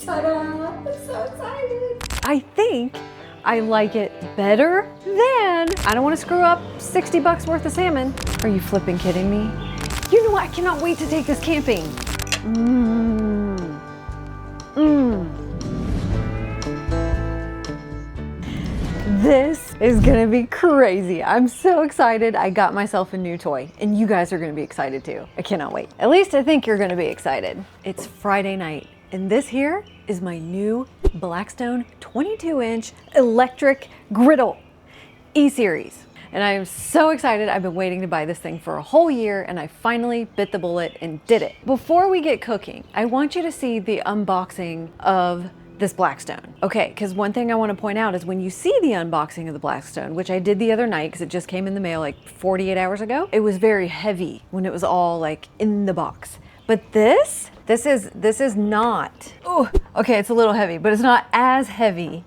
Ta-da! I'm so excited. I think I like it better than, I don't want to screw up 60 bucks worth of salmon. Are you flipping kidding me? You know what? I cannot wait to take this camping. This is gonna be crazy. I'm so excited. I got myself a new toy and you guys are gonna be excited too. I cannot wait. At least I think you're gonna be excited. It's Friday night and this here is my new Blackstone 22-inch electric griddle E-Series. And I am so excited. I've been waiting to buy this thing for a whole year and I finally bit the bullet and did it. Before we get cooking, I want you to see the unboxing of this Blackstone. Okay, because one thing I want to point out is when you see the unboxing of the Blackstone, which I did the other night because it just came in the mail like 48 hours ago, it was very heavy when it was all like in the box. But this is not, oh, okay, it's a little heavy, but it's not as heavy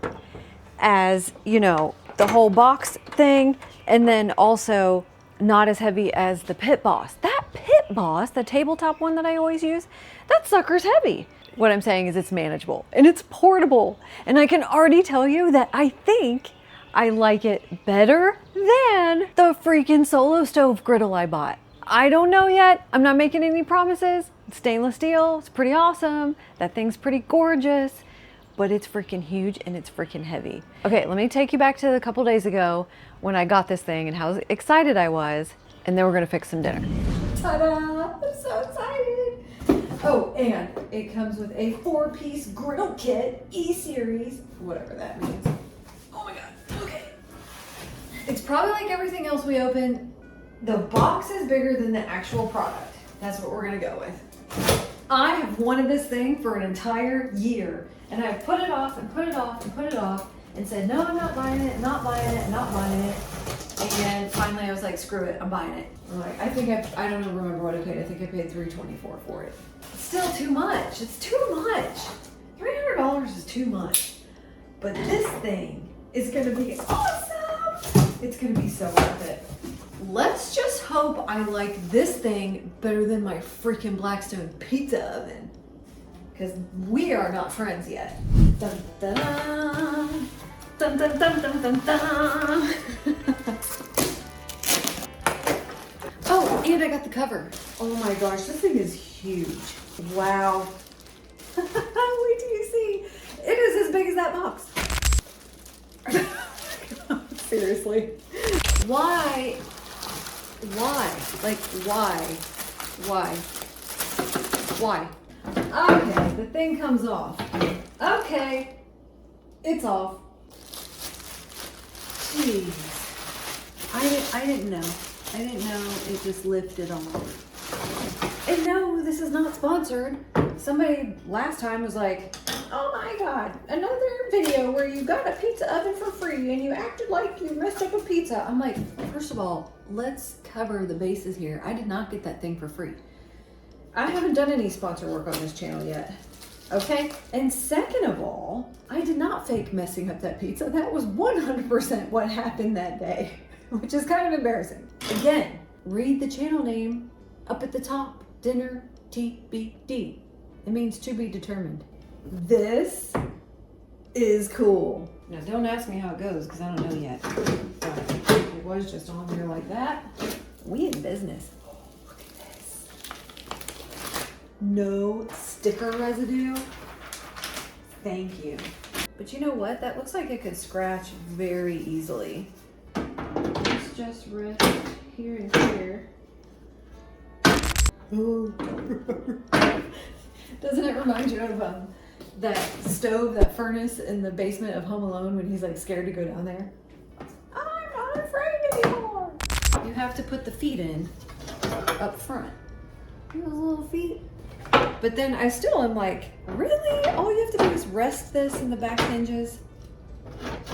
as, you know, the whole box thing, and then also not as heavy as the Pit Boss. That Pit Boss, the tabletop one that I always use, that sucker's heavy. What I'm saying is it's manageable and it's portable. And I can already tell you that I think I like it better than the freaking Solo Stove griddle I bought. I don't know yet. I'm not making any promises. It's stainless steel. It's pretty awesome. That thing's pretty gorgeous, but it's freaking huge and it's freaking heavy. Okay, let me take you back to a couple days ago when I got this thing and how excited I was, and then we're gonna fix some dinner. Ta-da! I'm so excited. Oh, and it comes with a 4-piece griddle kit, E-Series, whatever that means. Oh my God, okay. It's probably like everything else we open. The box is bigger than the actual product. That's what we're gonna go with. I have wanted this thing for an entire year, and I've put it off and put it off and put it off and said, no, I'm not buying it, not buying it, not buying it. And finally I was like, screw it, I'm buying it. I'm like, I don't even remember what I paid. I think I paid $324 for it. Still too much. It's too much. $300 is too much. But this thing is gonna be awesome. It's gonna be so worth it. Let's just hope I like this thing better than my freaking Blackstone pizza oven. Because we are not friends yet. Dun, dun, dun. Dun, dun, dun, dun, dun, dun. Oh, and I got the cover. Oh my gosh, this thing is huge. Wow. Wait till you see. It is as big as that box. Seriously. Why? Like, why? Okay, the thing comes off. Okay, it's off. Jeez. I didn't know. I didn't know it just lifted off. And no, this is not sponsored. Somebody last time was like, oh my God, another video where you got a pizza oven for free and you acted like you messed up a pizza. I'm like, first of all, let's cover the bases here. I did not get that thing for free. I haven't done any sponsor work on this channel yet. Okay? And second of all, I did not fake messing up that pizza. That was 100% what happened that day, which is kind of embarrassing. Again, read the channel name up at the top, Dinner TBD. It means to be determined. This is cool. Now don't ask me how it goes because I don't know yet. But it was just on there like that. We in business. Look at this. No sticker residue. Thank you. But you know what? That looks like it could scratch very easily. Let's just rest here and here. Ooh. Doesn't it remind you of that stove, that furnace in the basement of Home Alone when he's like scared to go down there? I'm not afraid anymore. You have to put the feet in up front. Those little feet. But then I still am like, really? All you have to do is rest this in the back hinges?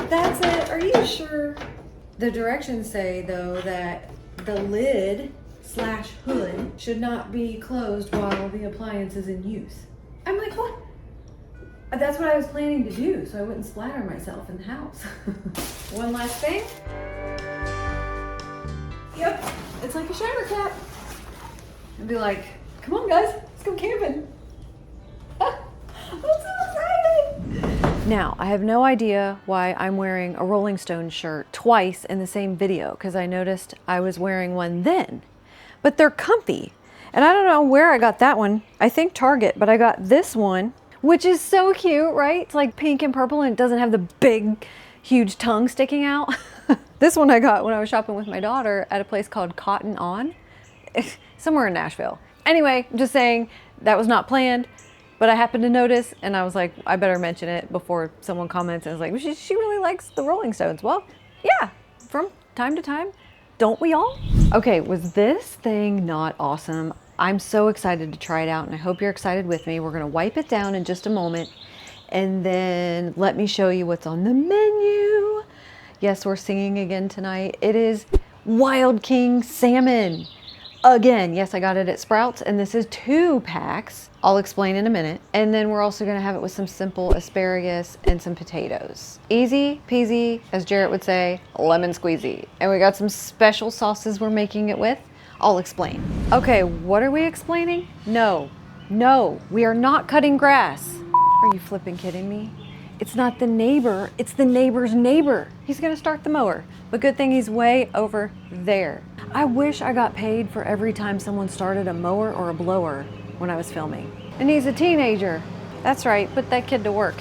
That's it? Are you sure? The directions say though that the lid / hood should not be closed while the appliance is in use. I'm like, what? That's what I was planning to do so I wouldn't splatter myself in the house. One last thing. Yep, it's like a shower cap. I'd be like, come on guys, let's go camping. I'm so excited. Now, I have no idea why I'm wearing a Rolling Stone shirt twice in the same video, because I noticed I was wearing one then, but they're comfy. And I don't know where I got that one. I think Target, but I got this one, which is so cute, right? It's like pink and purple and it doesn't have the big, huge tongue sticking out. This one I got when I was shopping with my daughter at a place called Cotton On, somewhere in Nashville. Anyway, I'm just saying that was not planned. But I happened to notice, and I was like, I better mention it before someone comments and is like, she really likes the Rolling Stones. Well, yeah, from time to time, don't we all? Okay, was this thing not awesome? I'm so excited to try it out, and I hope you're excited with me. We're gonna wipe it down in just a moment, and then let me show you what's on the menu. Yes, we're singing again tonight. It is Wild King salmon. Again, yes, I got it at Sprouts, and this is 2 packs. I'll explain in a minute. And then we're also gonna have it with some simple asparagus and some potatoes. Easy peasy, as Jarrett would say, lemon squeezy. And we got some special sauces we're making it with. I'll explain. Okay, what are we explaining? No, we are not cutting grass. Are you flipping kidding me? It's not the neighbor, it's the neighbor's neighbor. He's gonna start the mower, but good thing he's way over there. I wish I got paid for every time someone started a mower or a blower when I was filming. And he's a teenager. That's right, put that kid to work.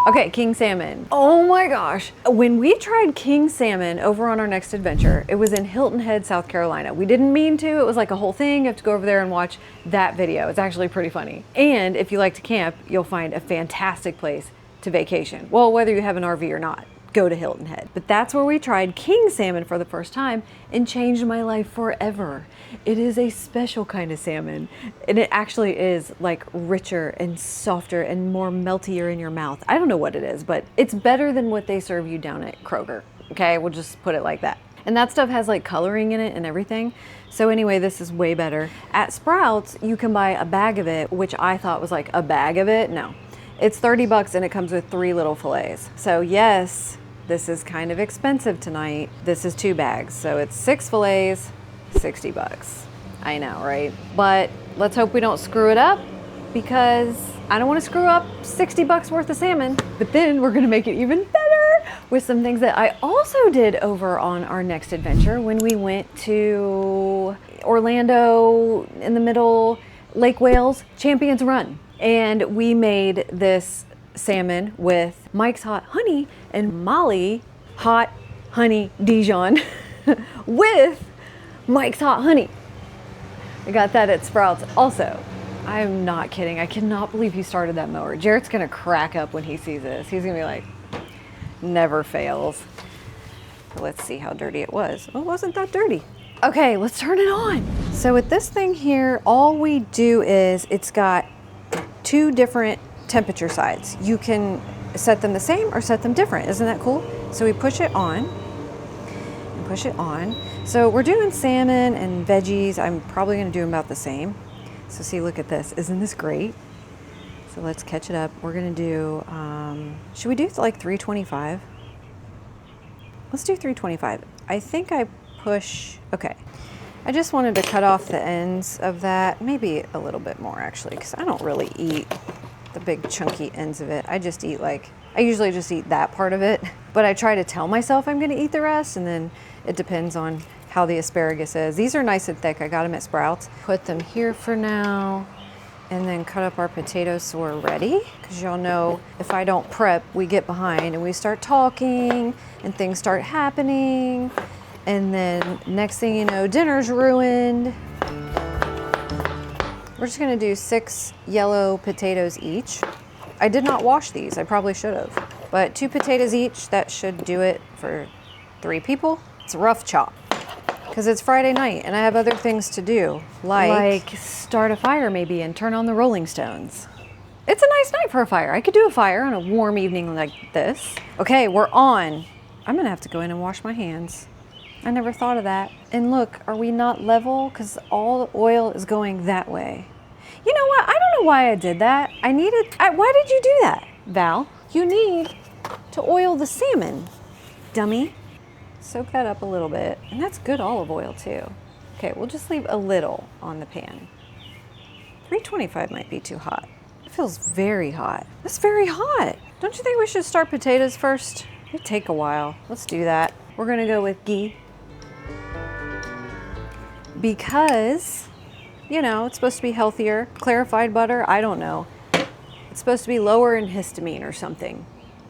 Okay, king salmon. Oh my gosh. When we tried king salmon over on our next adventure, it was in Hilton Head, South Carolina. We didn't mean to, it was like a whole thing. You have to go over there and watch that video. It's actually pretty funny. And if you like to camp, you'll find a fantastic place to vacation. Well, whether you have an RV or not, go to Hilton Head. But that's where we tried king salmon for the first time and changed my life forever. It is a special kind of salmon, and it actually is like richer and softer and more meltier in your mouth. I don't know what it is, but it's better than what they serve you down at Kroger. Okay, we'll just put it like that. And that stuff has like coloring in it and everything. So anyway, this is way better. At Sprouts, you can buy a bag of it, which I thought was like a bag of it. No, it's 30 bucks and it comes with 3 little fillets. So yes, this is kind of expensive tonight. This is 2 bags, so it's 6 fillets, 60 bucks. I know, right? But let's hope we don't screw it up, because I don't want to screw up 60 bucks worth of salmon. But then we're gonna make it even better with some things that I also did over on our next adventure when we went to Orlando in the middle, Lake Wales, Champions Run. And we made this salmon with Mike's Hot Honey and Molly Hot Honey Dijon with Mike's Hot Honey. I got that at Sprouts also. I'm not kidding. I cannot believe he started that mower. Jarrett's gonna crack up when he sees this. He's gonna be like, never fails. But let's see how dirty it was. Oh, it wasn't that dirty. Okay, let's turn it on. So with this thing here, all we do is it's got 2 different temperature sides. You can set them the same or set them different. Isn't that cool? So we push it on and push it on. So we're doing salmon and veggies. I'm probably gonna do them about the same. So see, look at this. Isn't this great? So let's catch it up. We're gonna do, should we do like 325? Let's do 325. I think I push, okay. I just wanted to cut off the ends of that, maybe a little bit more actually, because I don't really eat the big chunky ends of it. I just eat like, I usually just eat that part of it, but I try to tell myself I'm gonna eat the rest, and then it depends on how the asparagus is. These are nice and thick. I got them at Sprouts. Put them here for now, and then cut up our potatoes so we're ready. Because y'all know if I don't prep, we get behind and we start talking and things start happening. And then next thing you know, dinner's ruined. We're just gonna do 6 yellow potatoes each. I did not wash these, I probably should have. But 2 potatoes each, that should do it for 3 people. It's a rough chop, because it's Friday night and I have other things to do. Like start a fire maybe and turn on the Rolling Stones. It's a nice night for a fire. I could do a fire on a warm evening like this. Okay, we're on. I'm gonna have to go in and wash my hands. I never thought of that. And look, are we not level? Because all the oil is going that way. You know what? I don't know why I did that. Why did you do that, Val? You need to oil the salmon, dummy. Soak that up a little bit. And that's good olive oil too. Okay, we'll just leave a little on the pan. 325 might be too hot. It feels very hot. That's very hot. Don't you think we should start potatoes first? They take a while. Let's do that. We're gonna go with ghee. Because, you know, it's supposed to be healthier. Clarified butter, I don't know. It's supposed to be lower in histamine or something.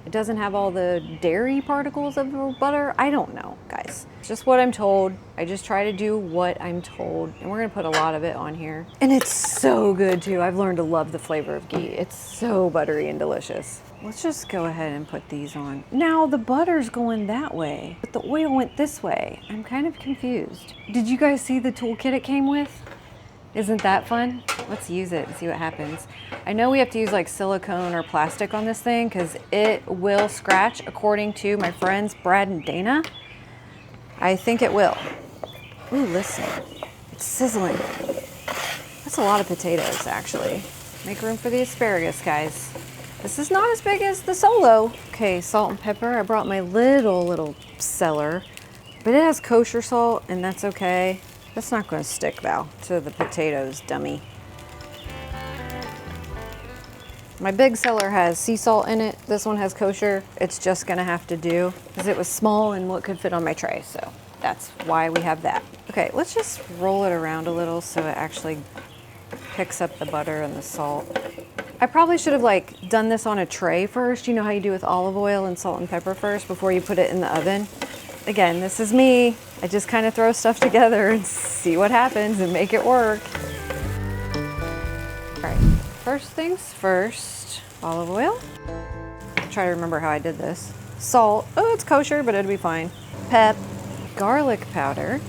It doesn't have all the dairy particles of the butter. I don't know, guys. It's just what I'm told. I just try to do what I'm told. And we're gonna put a lot of it on here. And it's so good too. I've learned to love the flavor of ghee. It's so buttery and delicious. Let's just go ahead and put these on. Now the butter's going that way, but the oil went this way. I'm kind of confused. Did you guys see the toolkit it came with? Isn't that fun? Let's use it and see what happens. I know we have to use like silicone or plastic on this thing because it will scratch according to my friends Brad and Dana. I think it will. Ooh, listen, it's sizzling. That's a lot of potatoes actually. Make room for the asparagus, guys. This is not as big as the solo. Okay, salt and pepper. I brought my little cellar, but it has kosher salt and that's okay. That's not going to stick, Val, to the potatoes, dummy. My big cellar has sea salt in it. This one has kosher. It's just going to have to do because it was small and what could fit on my tray. So that's why we have that. Okay, let's just roll it around a little so it actually picks up the butter and the salt. I probably should have like done this on a tray first. You know how you do with olive oil and salt and pepper first before you put it in the oven. Again, this is me. I just kind of throw stuff together and see what happens and make it work. All right, first things first, olive oil. Try to remember how I did this. Salt, oh, it's kosher, but it'll be fine. Pep, garlic powder.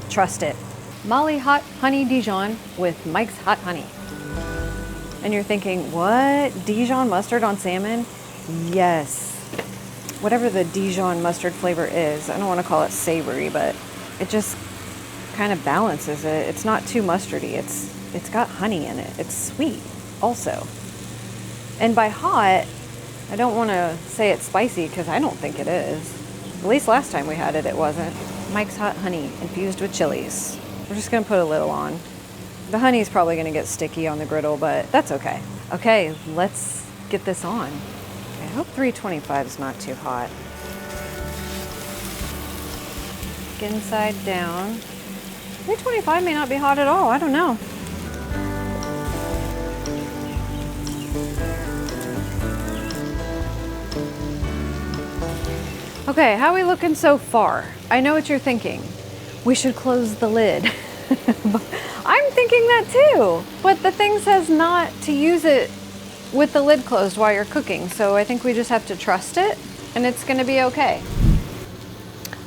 Trust it. Molly Hot Honey Dijon with Mike's Hot Honey. And you're thinking, what? Dijon mustard on salmon? Yes. Whatever the Dijon mustard flavor is. I don't want to call it savory, but it just kind of balances it. It's not too mustardy. It's got honey in it. It's sweet also. And by hot, I don't want to say it's spicy because I don't think it is. At least last time we had it, it wasn't. Mike's Hot Honey infused with chilies. We're just going to put a little on. The honey is probably going to get sticky on the griddle, but that's okay. Okay, let's get this on. I hope 325 is not too hot. Skin side down. 325 may not be hot at all. I don't know. Okay, how are we looking so far? I know what you're thinking. We should close the lid. I'm thinking that too. But the thing says not to use it with the lid closed while you're cooking. So I think we just have to trust it and it's gonna be okay.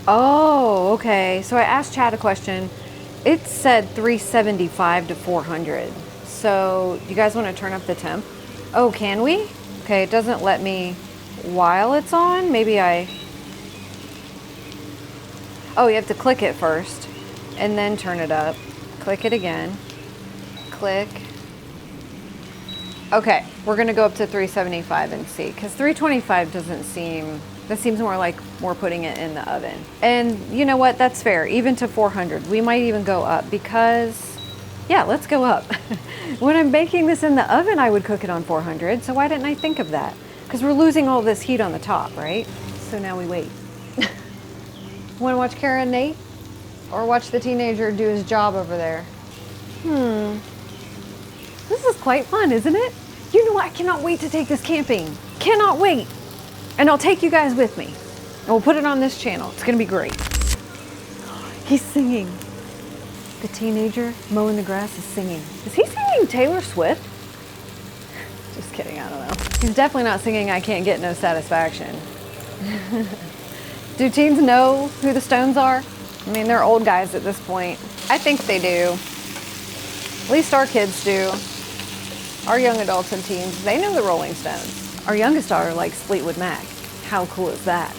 Oh, okay. So I asked Chad a question. It said 375 to 400. So you guys wanna turn up the temp? Oh, can we? Okay, it doesn't let me while it's on. Maybe oh, you have to click it first and then turn it up. Click it again. Click. Okay, we're gonna go up to 375 and see, because 325 doesn't seem, that seems more like we're putting it in the oven. And you know what, that's fair, even to 400. We might even go up because, yeah, let's go up. When I'm baking this in the oven, I would cook it on 400, so why didn't I think of that? Because we're losing all this heat on the top, right? So now we wait. Wanna watch Kara and Nate? Or watch the teenager do his job over there? This is quite fun, isn't it? You know what? I cannot wait to take this camping. Cannot wait. And I'll take you guys with me. And we'll put it on this channel. It's gonna be great. He's singing. The teenager mowing the grass is singing. Is he singing Taylor Swift? Just kidding, I don't know. He's definitely not singing I Can't Get No Satisfaction. Do teens know who the Stones are? I mean, they're old guys at this point. I think they do. At least our kids do. Our young adults and teens, they know the Rolling Stones. Our youngest daughter likes Fleetwood Mac. How cool is that?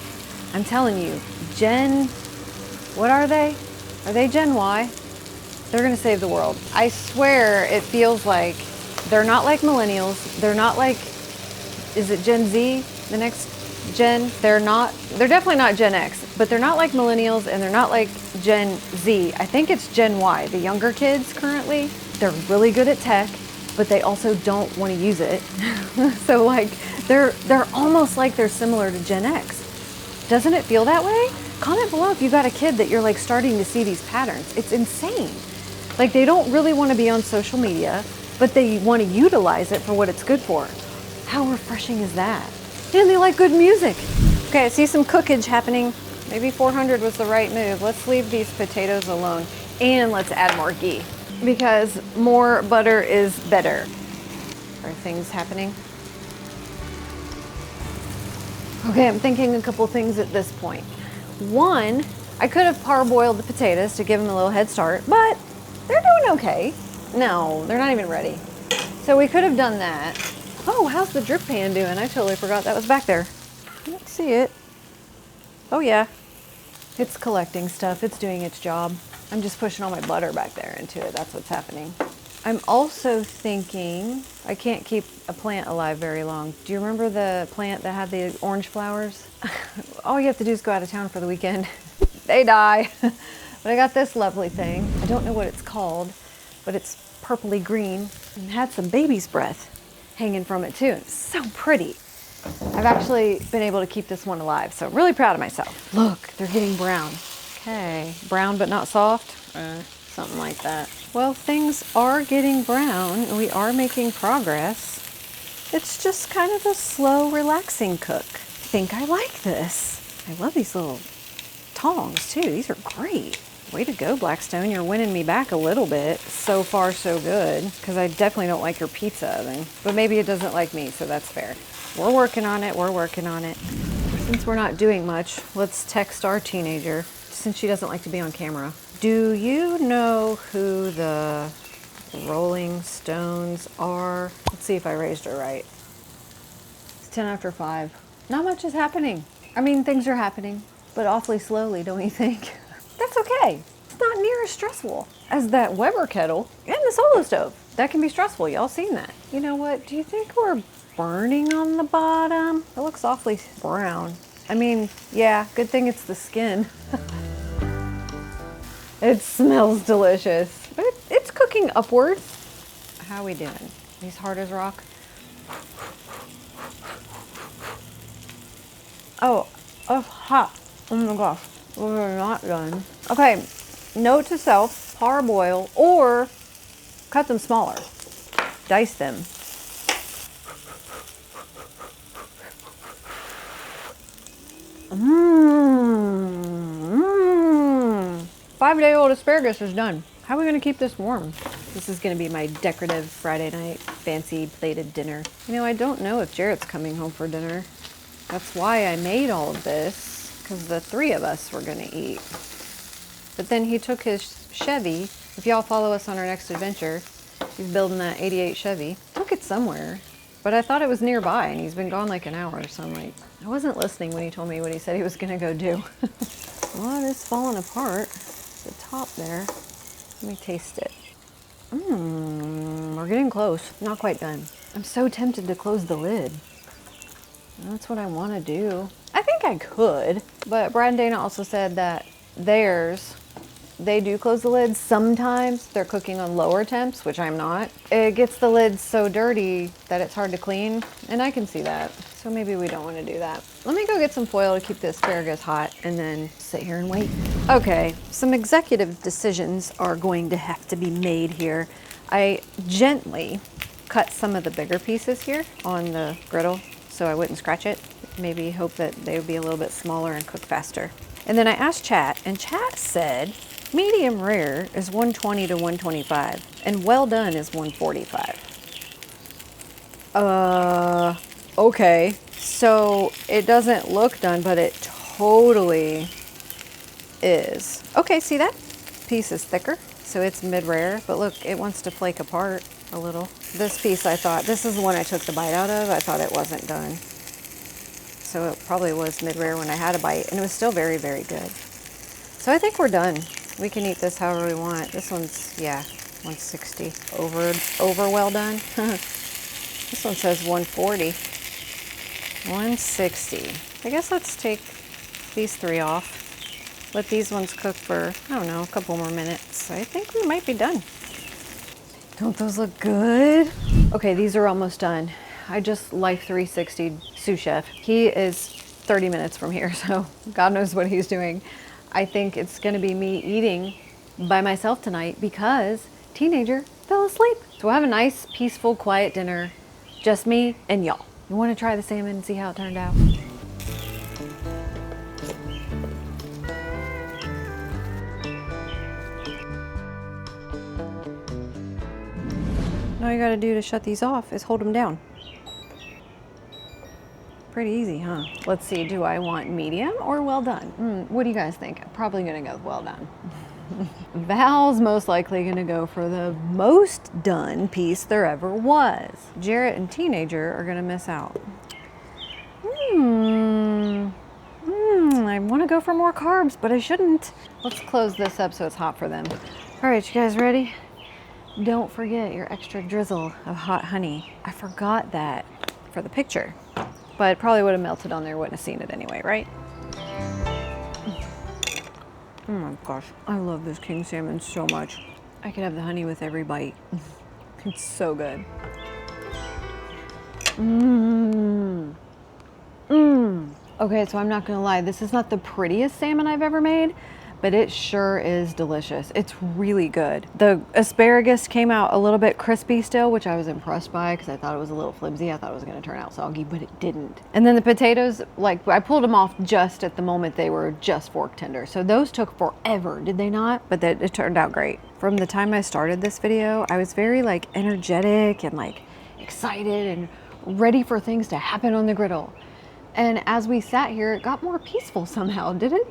I'm telling you, what are they? Are they Gen Y? They're gonna save the world. I swear it feels like they're not like millennials. They're not like, is it Gen Z? The next gen? They're definitely not Gen X, but they're not like millennials and they're not like Gen Z. I think it's Gen Y, the younger kids currently. They're really good at tech. but they also don't want to use it. So like they're almost like they're similar to Gen X. Doesn't it feel that way? Comment below if you got a kid that you're like starting to see these patterns. It's insane. Like they don't really want to be on social media, but they want to utilize it for what it's good for. How refreshing is that? And they like good music. Okay, I see some cookage happening. Maybe 400 was the right move. Let's leave these potatoes alone and let's add more ghee because more butter is better. Are things happening? Okay, I'm thinking a couple things at this point. One, I could have parboiled the potatoes to give them a little head start, but they're doing okay. No, they're not even ready. So we could have done that. Oh, how's the drip pan doing? I totally forgot that was back there. Let's see it. Oh yeah, it's collecting stuff. It's doing its job. I'm just pushing all my butter back there into it. That's what's happening. I'm also thinking I can't keep a plant alive very long. Do you remember the plant that had the orange flowers? All you have to do is go out of town for the weekend. They die. But I got this lovely thing. I don't know what it's called, but it's purpley green and had some baby's breath hanging from it too. It's so pretty. I've actually been able to keep this one alive, so I'm really proud of myself. Look, they're getting brown. Okay, brown but not soft, something like that. Well, things are getting brown and we are making progress. It's just kind of a slow, relaxing cook. I think I like this. I love these little tongs too. These are great. Way to go, Blackstone. You're winning me back a little bit. So far, so good. Because I definitely don't like your pizza oven. But maybe it doesn't like me, so that's fair. We're working on it. We're working on it. Since we're not doing much, let's text our teenager, since she doesn't like to be on camera. Do you know who the Rolling Stones are? Let's see if I raised her right. It's 10 after 5. Not much is happening. I mean, things are happening, but awfully slowly, don't you think? That's okay. It's not near as stressful as that Weber kettle and the Solo stove. That can be stressful. Y'all seen that. You know what? Do you think we're burning on the bottom? It looks awfully brown. I mean, yeah, good thing it's the skin. It smells delicious. But it's cooking upward. How are we doing? These hard as rock? Oh, hot. Oh my gosh. We're not done. Okay, note to self, parboil or cut them smaller. Dice them. Mmm. 5-day-old asparagus is done. How are we gonna keep this warm? This is gonna be my decorative Friday night fancy plated dinner. You know, I don't know if Jarrett's coming home for dinner. That's why I made all of this. Because the 3 of us were gonna eat. But then he took his Chevy. If y'all follow us on our next adventure, he's building that 88 Chevy. Took it somewhere, but I thought it was nearby and he's been gone like an hour, so I'm like, I wasn't listening when he told me what he said he was gonna go do. Well, it is falling apart. The top there. Let me taste it. We're getting close. Not quite done. I'm so tempted to close the lid. That's what I want to do. I think I could, but Brad and Dana also said that theirs, they do close the lids. Sometimes they're cooking on lower temps, which I'm not. It gets the lids so dirty that it's hard to clean, and I can see that. So maybe we don't want to do that. Let me go get some foil to keep the asparagus hot and then sit here and wait. Okay, some executive decisions are going to have to be made here. I gently cut some of the bigger pieces here on the griddle so I wouldn't scratch it. Maybe hope that they would be a little bit smaller and cook faster. And then I asked Chat, and Chat said medium rare is 120 to 125, and well done is 145. Okay. So it doesn't look done, but it totally is. Okay, see that piece is thicker, so it's mid-rare, but look, it wants to flake apart a little. This piece, I thought, this is the one I took the bite out of. I thought it wasn't done. So it probably was mid-rare when I had a bite, and it was still very, very good. So I think we're done. We can eat this however we want. This one's, yeah, 160. Over well done. This one says 140. 160. I guess let's take these 3 off. Let these ones cook for, I don't know, a couple more minutes. I think we might be done. Don't those look good? Okay, these are almost done. I just Life 360 sous chef. He is 30 minutes from here, so God knows what he's doing. I think it's gonna be me eating by myself tonight because teenager fell asleep. So we'll have a nice, peaceful, quiet dinner. Just me and y'all. You wanna try the salmon and see how it turned out? All you gotta do to shut these off is hold them down. Pretty easy, huh? Let's see, do I want medium or well done? What do you guys think? I'm probably gonna go with well done. Val's most likely gonna go for the most done piece there ever was. Jarrett and teenager are gonna miss out. I wanna go for more carbs, but I shouldn't. Let's close this up so it's hot for them. All right, you guys ready? Don't forget your extra drizzle of hot honey. I forgot that for the picture, but it probably would have melted on there, wouldn't have seen it anyway, right? Oh my gosh, I love this king salmon so much. I could have the honey with every bite. It's so good. Okay, so I'm not gonna lie, this is not the prettiest salmon I've ever made, but it sure is delicious. It's really good. The asparagus came out a little bit crispy still, which I was impressed by because I thought it was a little flimsy. I thought it was gonna turn out soggy, but it didn't. And then the potatoes, like I pulled them off just at the moment they were just fork tender. So those took forever, did they not? But it turned out great. From the time I started this video, I was very like energetic and like excited and ready for things to happen on the griddle. And as we sat here, it got more peaceful somehow, did it?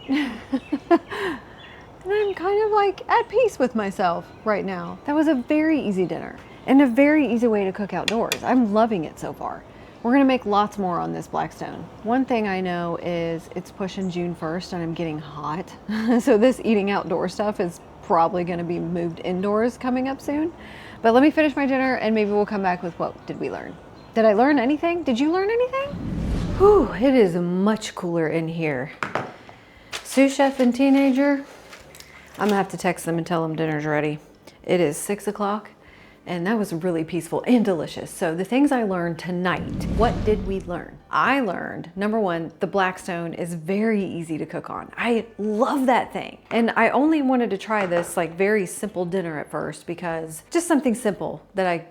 And I'm kind of like at peace with myself right now. That was a very easy dinner and a very easy way to cook outdoors. I'm loving it so far. We're gonna make lots more on this Blackstone. One thing I know is it's pushing June 1st and I'm getting hot. So this eating outdoor stuff is probably gonna be moved indoors coming up soon. But let me finish my dinner and maybe we'll come back with what did we learn? Did I learn anything? Did you learn anything? Whew, it is much cooler in here. Sous chef and teenager, I'm gonna have to text them and tell them dinner's ready. It is 6 o'clock and that was really peaceful and delicious. So the things I learned tonight, what did we learn? I learned, number one, the Blackstone is very easy to cook on. I love that thing. And I only wanted to try this like very simple dinner at first because just something simple that I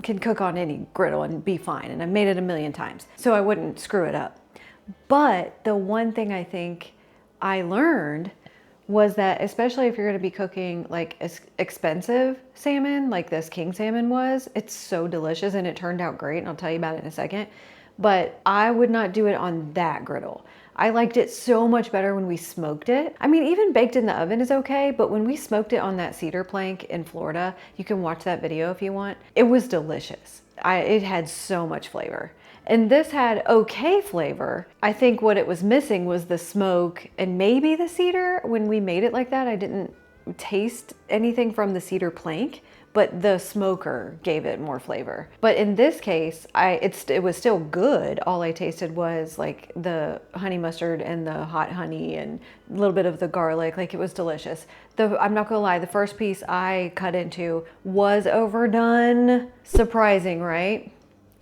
can cook on any griddle and be fine. And I've made it a million times, so I wouldn't screw it up. But the one thing I think I learned was that, especially if you're gonna be cooking like expensive salmon, like this king salmon was, it's so delicious and it turned out great. And I'll tell you about it in a second. But I would not do it on that griddle. I liked it so much better when we smoked it. I mean, even baked in the oven is okay, but when we smoked it on that cedar plank in Florida, you can watch that video if you want, it was delicious. It had so much flavor. And this had okay flavor. I think what it was missing was the smoke and maybe the cedar. When we made it like that, I didn't taste anything from the cedar plank, but the smoker gave it more flavor. But in this case, it was still good. All I tasted was like the honey mustard and the hot honey and a little bit of the garlic. Like it was delicious. I'm not gonna lie, the first piece I cut into was overdone. Surprising, right?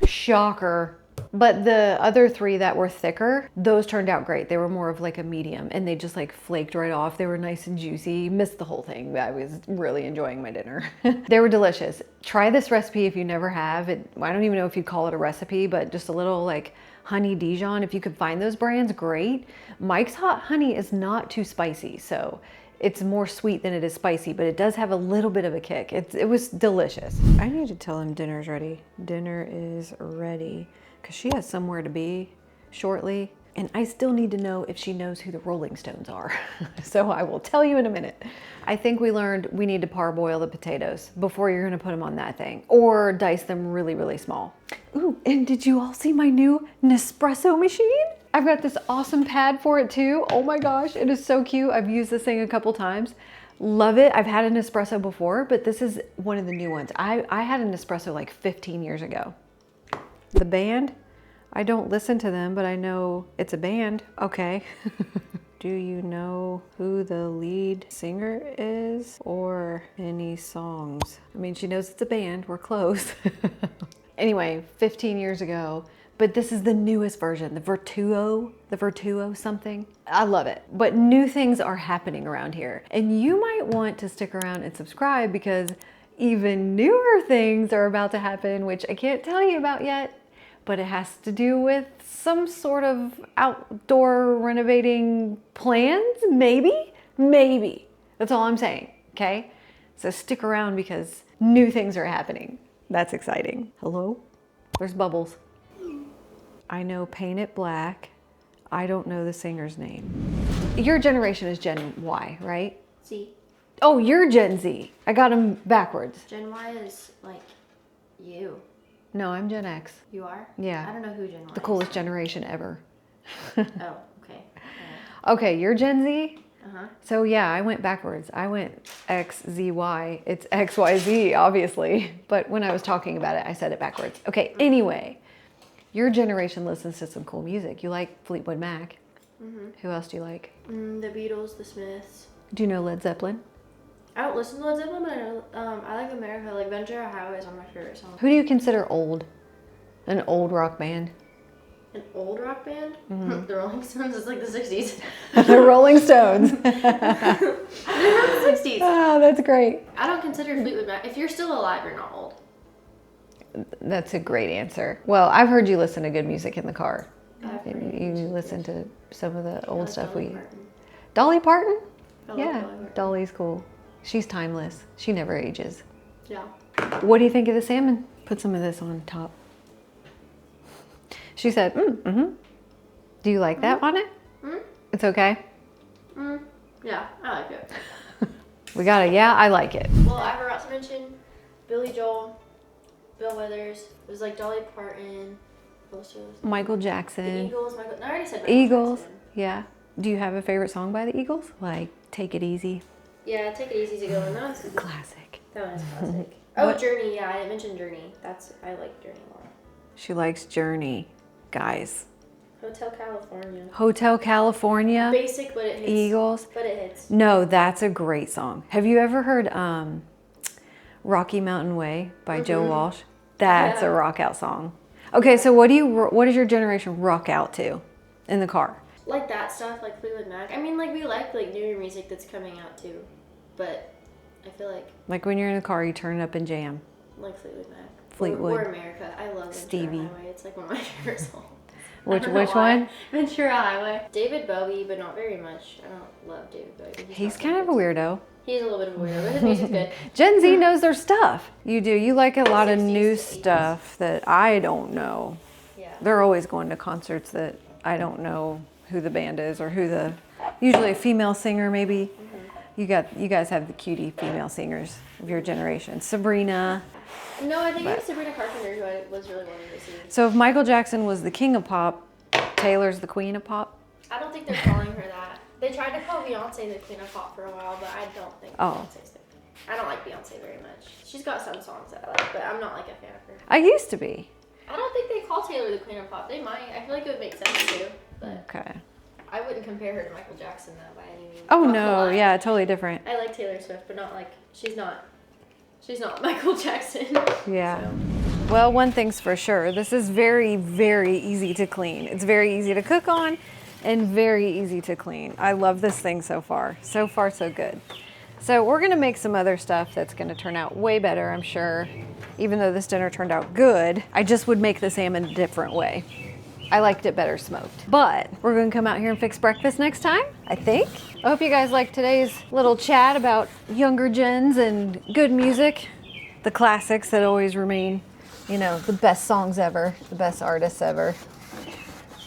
Shocker. But the other three that were thicker, those turned out great. They were more of like a medium and they just like flaked right off. They were nice and juicy. Missed the whole thing. I was really enjoying my dinner. They were delicious. Try this recipe if you never have. I don't even know if you'd call it a recipe, but just a little like honey Dijon. If you could find those brands, great. Mike's Hot Honey is not too spicy, so it's more sweet than it is spicy, but it does have a little bit of a kick. It was delicious. I need to tell him dinner's ready. Dinner is ready. Because she has somewhere to be shortly. And I still need to know if she knows who the Rolling Stones are. So I will tell you in a minute. I think we learned we need to parboil the potatoes before you're gonna put them on that thing. Or dice them really, really small. Ooh, and did you all see my new Nespresso machine? I've got this awesome pad for it too. Oh my gosh, it is so cute. I've used this thing a couple times. Love it. I've had an espresso before, but this is one of the new ones. I had an espresso like 15 years ago. The band, I don't listen to them, but I know it's a band. Okay. Do you know who the lead singer is or any songs? I mean, she knows it's a band. We're close. Anyway, 15 years ago, but this is the newest version, the Virtuo something. I love it. But new things are happening around here. And you might want to stick around and subscribe because even newer things are about to happen, which I can't tell you about yet, but it has to do with some sort of outdoor renovating plans, maybe? Maybe. That's all I'm saying, okay? So stick around because new things are happening. That's exciting. Hello? There's bubbles. I know Paint It Black. I don't know the singer's name. Your generation is Gen Y, right? Z. Oh, you're Gen Z. I got them backwards. Gen Y is like you. No, I'm Gen X. You are? Yeah. I don't know who Gen Y is. The coolest generation ever. Oh, okay. Okay, you're Gen Z? Uh-huh. So yeah, I went backwards. I went X, Z, Y. It's X, Y, Z, obviously. But when I was talking about it, I said it backwards. Okay, anyway, your generation listens to some cool music. You like Fleetwood Mac. Mm-hmm. Who else do you like? The Beatles, the Smiths. Do you know Led Zeppelin? I don't listen to Led Zeppelin, but I know, I like America. Like Ventura Highway is one of my favorite songs. Who do you consider old? An old rock band? An old rock band? Mm-hmm. The Rolling Stones is like the 60s. The Rolling Stones. They're from the 60s. Oh, that's great. I don't consider Fleetwood Mac. If you're still alive, you're not old. That's a great answer. Well, I've heard you listen to good music in the car. You listen to some of the old stuff Dolly Parton. Dolly Parton? I love Yeah, Dolly Parton. Dolly's cool. She's timeless. She never ages. Yeah. What do you think of the salmon? Put some of this on top. She said, mm-hmm. Do you like that on it? Mm-hmm. It's okay? Yeah, I like it. We got it. Yeah, I like it. Well, I forgot to mention Billy Joel, Bill Withers. It was like Dolly Parton. Michael The Jackson. Eagles. No, I already said Michael Eagles. Jackson. Yeah. Do you have a favorite song by the Eagles? Like Take It Easy? Yeah, Take It Easy to go. And that was Classic. That one is classic. Oh, What? Journey. Yeah, I mentioned Journey. I like Journey more. She likes Journey. Guys. Hotel California. Hotel California. Basic, but it hits. Eagles. But it hits. No, that's a great song. Have you ever heard Rocky Mountain Way by Joe Walsh? That's a rock out song. Okay, so what does your generation rock out to in the car? Like that stuff, like Fleetwood Mac. I mean, like we like newer music that's coming out too, but I feel like when you're in the car, you turn it up and jam. like Fleetwood Mac. Fleetwood. Or America. I love Stevie. Ventura Highway. It's like one of my favorite songs. Which one? Ventura Highway. David Bowie, but not very much. I don't love David Bowie. He's kind of a weirdo. He's a little bit of a weirdo, but his music's good. Gen Z knows their stuff. You do. You like a lot of 60s new to 80s. stuff that I don't know. Yeah. They're always going to concerts that I don't know who the band is or usually a female singer maybe. Mm-hmm. You guys have the cutie female singers of your generation. Sabrina. No, I think it was Sabrina Carpenter who I was really wanting to see. So if Michael Jackson was the king of pop, Taylor's the queen of pop? I don't think they're calling her that. They tried to call Beyonce the queen of pop for a while, but I don't think Beyonce's the queen. I don't like Beyonce very much. She's got some songs that I like, but I'm not like a fan of her. I used to be. I don't think they call Taylor the queen of pop. They might. I feel like it would make sense too, but Okay. I wouldn't compare her to Michael Jackson though by any means. Oh Not no, gonna lie. yeah, totally different. I like Taylor Swift, but not like she's not Michael Jackson. Yeah. So. Well, one thing's for sure. This is very, very easy to clean. It's very easy to cook on and very easy to clean. I love this thing so far. So far, so good. So we're gonna make some other stuff that's gonna turn out way better, I'm sure. Even though this dinner turned out good, I just would make the salmon a different way. I liked it better smoked. But we're gonna come out here and fix breakfast next time, I think. I hope you guys liked today's little chat about younger gens and good music. The classics that always remain, the best songs ever, the best artists ever.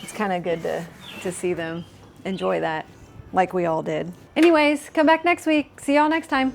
It's kind of good to see them enjoy that like we all did. Anyways, come back next week. See y'all next time.